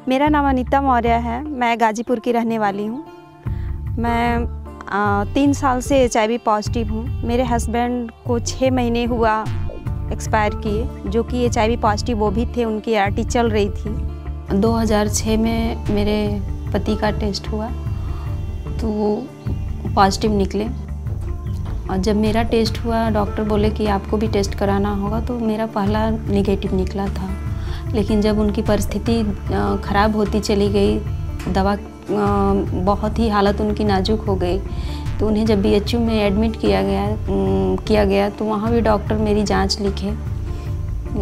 मेरा नाम अनीता मौर्य है। मैं गाजीपुर की रहने वाली हूँ। मैं 3 साल से HIV पॉजिटिव हूँ। मेरे हस्बैंड को 6 महीने हुआ एक्सपायर किए, जो कि HIV पॉजिटिव वो भी थे, उनकी ART चल रही थी। 2006 में मेरे पति का टेस्ट हुआ तो पॉजिटिव निकले, और जब मेरा टेस्ट हुआ डॉक्टर बोले कि आपको भी टेस्ट कराना होगा, तो मेरा पहला नेगेटिव निकला था। लेकिन जब उनकी परिस्थिति ख़राब होती चली गई, दवा बहुत ही हालत उनकी नाजुक हो गई, तो उन्हें जब BHU में एडमिट किया गया तो वहाँ भी डॉक्टर मेरी जांच लिखे।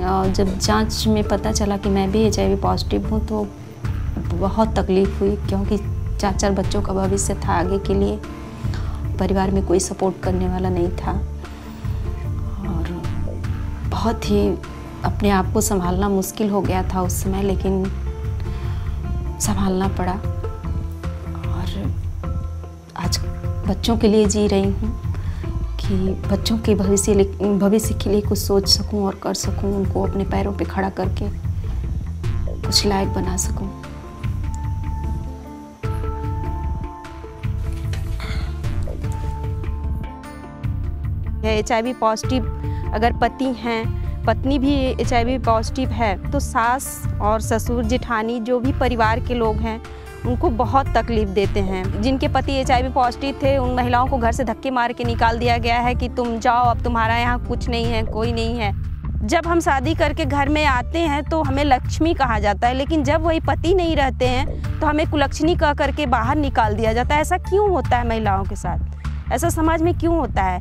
और जब जांच में पता चला कि मैं भी HIV पॉजिटिव हूँ तो बहुत तकलीफ़ हुई, क्योंकि 4 बच्चों का भविष्य था आगे के लिए। परिवार में कोई सपोर्ट करने वाला नहीं था और बहुत ही अपने आप को संभालना मुश्किल हो गया था उस समय, लेकिन संभालना पड़ा। और आज बच्चों के लिए जी रही हूँ कि बच्चों के भविष्य के लिए कुछ सोच सकूं और कर सकूं, उनको अपने पैरों पे खड़ा करके कुछ लायक बना सकूं। HIV पॉजिटिव अगर पति हैं, पत्नी भी HIV पॉजिटिव है, तो सास और ससुर जेठानी जो भी परिवार के लोग हैं उनको बहुत तकलीफ़ देते हैं। जिनके पति HIV पॉजिटिव थे उन महिलाओं को घर से धक्के मार के निकाल दिया गया है कि तुम जाओ, अब तुम्हारा यहाँ कुछ नहीं है, कोई नहीं है। जब हम शादी करके घर में आते हैं तो हमें लक्ष्मी कहा जाता है, लेकिन जब वही पति नहीं रहते हैं तो हमें कुलक्षणी कह करके बाहर निकाल दिया जाता है। ऐसा क्यों होता है महिलाओं के साथ? ऐसा समाज में क्यों होता है?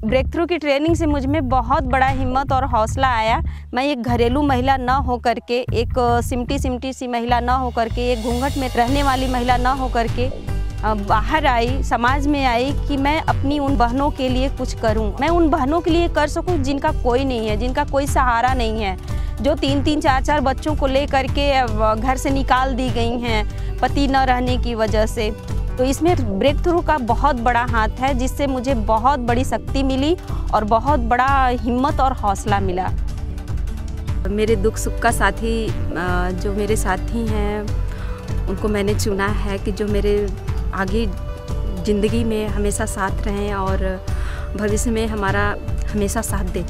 ब्रेक थ्रू की ट्रेनिंग से मुझ में बहुत बड़ा हिम्मत और हौसला आया। मैं एक घरेलू महिला न हो करके, एक सिमटी सी महिला न हो करके, एक घूंघट में रहने वाली महिला न हो करके बाहर आई, समाज में आई कि मैं अपनी उन बहनों के लिए कुछ करूं। मैं उन बहनों के लिए कर सकूं जिनका कोई नहीं है, जिनका कोई सहारा नहीं है, जो 3-3, 4-4 बच्चों को ले करके घर से निकाल दी गई हैं पति न रहने की वजह से। तो इसमें ब्रेक थ्रू का बहुत बड़ा हाथ है, जिससे मुझे बहुत बड़ी शक्ति मिली और बहुत बड़ा हिम्मत और हौसला मिला। मेरे दुख सुख का साथी जो मेरे साथी हैं उनको मैंने चुना है कि जो मेरे आगे ज़िंदगी में हमेशा साथ रहें और भविष्य में हमारा हमेशा साथ दें।